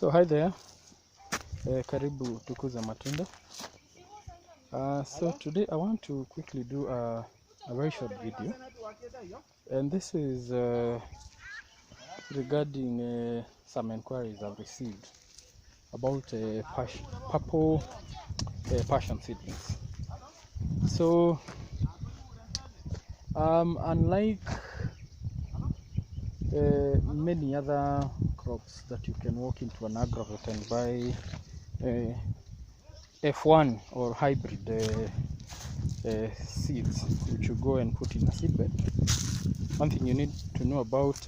So hi there, karibu tukuza matunda. So today I want to quickly do a very short video, and this is regarding some inquiries I've received about purple passion seedlings. So unlike many other crops that you can walk into an agrovet and buy F1 or hybrid seeds which you go and put in a seedbed, one thing you need to know about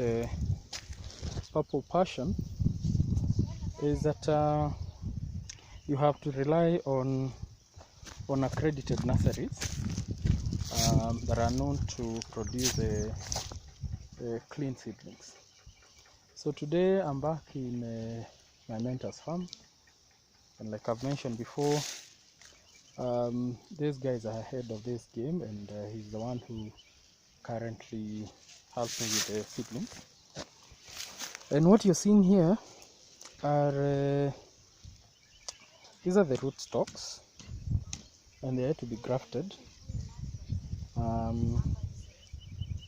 purple passion is that you have to rely on accredited nurseries that are known to produce clean seedlings. So today I'm back in my mentor's farm, and like I've mentioned before, this guy is ahead of this game, and he's the one who currently helps me with the seedlings. And what you're seeing here are these are the root stalks, and they are to be grafted.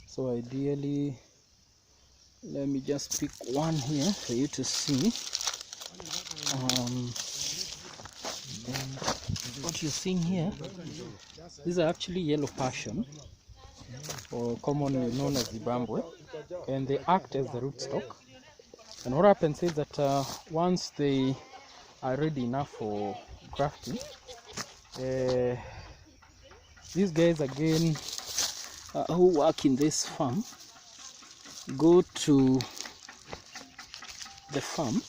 So ideally, let me just pick one here for you to see. What you're seeing here, these are actually yellow passion, or commonly known as Zimbabwe, and they act as the rootstock. And what happens is that once they are ready enough for grafting, these guys again who work in this farm go to the farm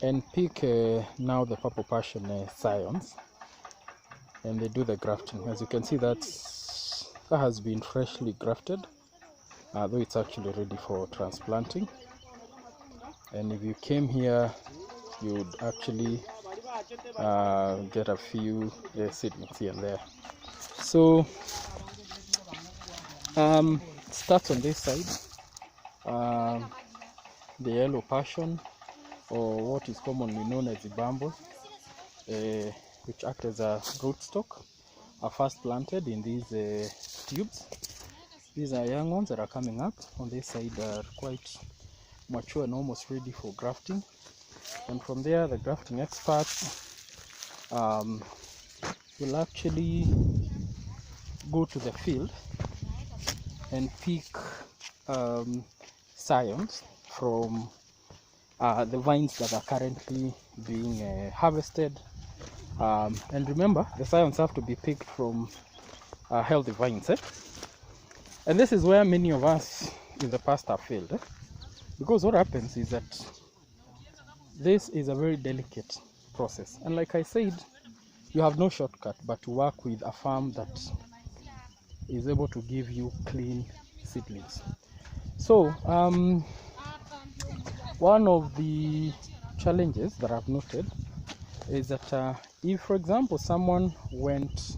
and pick now the purple passion scions, and they do the grafting. As you can see, that has been freshly grafted, though it's actually ready for transplanting. And if you came here, you would actually get a few seedlings here and there. So starts on this side, the yellow passion, or what is commonly known as Zimbabwe, which act as a rootstock, are first planted in these tubes. These are young ones that are coming up. On this side are quite mature and almost ready for grafting. And from there, the grafting experts will actually go to the field and pick scions from the vines that are currently being harvested. And remember, the scions have to be picked from healthy vines. And this is where many of us in the past have failed. Because what happens is that this is a very delicate process. And like I said, you have no shortcut but to work with a farm that is able to give you clean seedlings. So one of the challenges that I've noted is that if, for example, someone went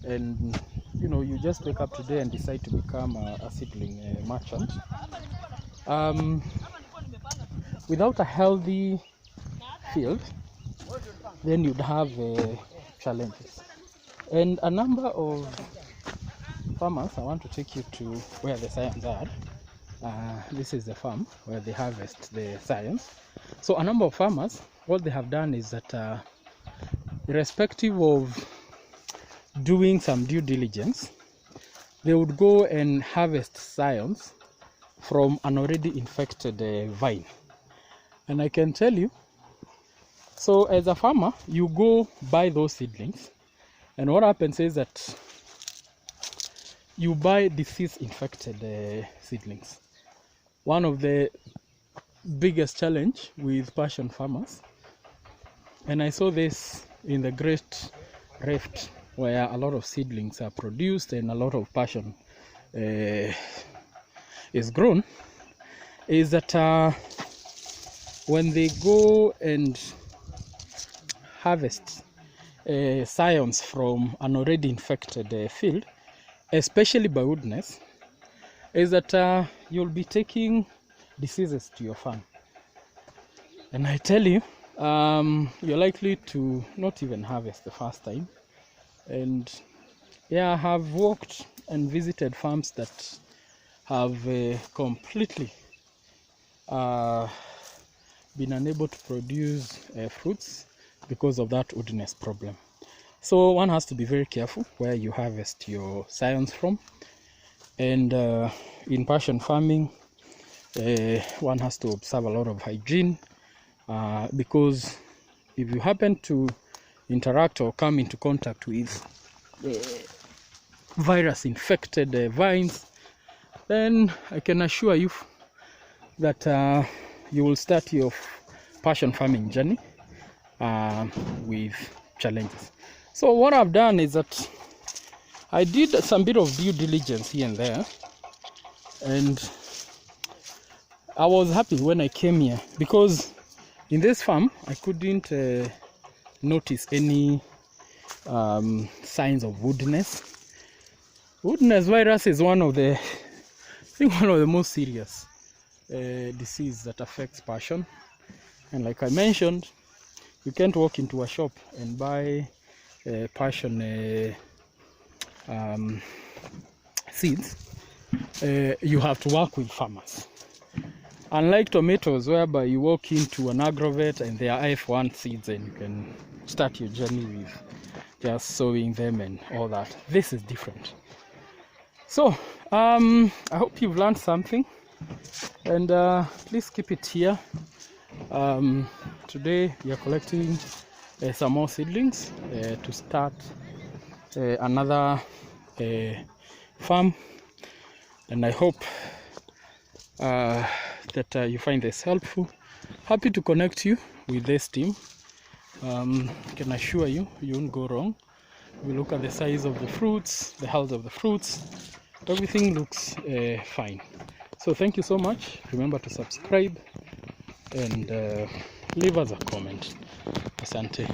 and you just wake up today and decide to become a seedling merchant, without a healthy field, then you'd have challenges. And a number of farmers, I want to take you to where the scions are. This is the farm where they harvest the scions. So a number of farmers, what they have done is that irrespective of doing some due diligence, they would go and harvest scions from an already infected vine. And I can tell you, so as a farmer, you go buy those seedlings, and what happens is that you buy disease infected seedlings. One of the biggest challenge with passion farmers, and I saw this in the Great Rift, where a lot of seedlings are produced and a lot of passion is grown, is that when they go and harvest scions from an already infected field, especially by woodness, is that you'll be taking diseases to your farm. And I tell you, you're likely to not even harvest the first time. And yeah, I have walked and visited farms that have completely been unable to produce fruits because of that woodiness problem. So one has to be very careful where you harvest your scions from. And in passion farming, one has to observe a lot of hygiene, because if you happen to interact or come into contact with virus infected vines, then I can assure you that you will start your passion farming journey with challenges. So what I've done is that I did some bit of due diligence here and there, and I was happy when I came here because in this farm I couldn't notice any signs of woodiness. Woodiness virus is one of the most serious disease that affects passion, and like I mentioned, you can't walk into a shop and buy passion seeds. You have to work with farmers. Unlike tomatoes, whereby you walk into an agrovet and they are F1 seeds and you can start your journey with just sowing them and all that. This is different. So I hope you've learned something, and please keep it here. Today we are collecting some more seedlings to start another farm, and I hope that you find this helpful. Happy to connect you with this team. Can assure you, you won't go wrong. We look at the size of the fruits, the health of the fruits, everything looks fine. So thank you so much. Remember to subscribe and leave us a comment. Asante.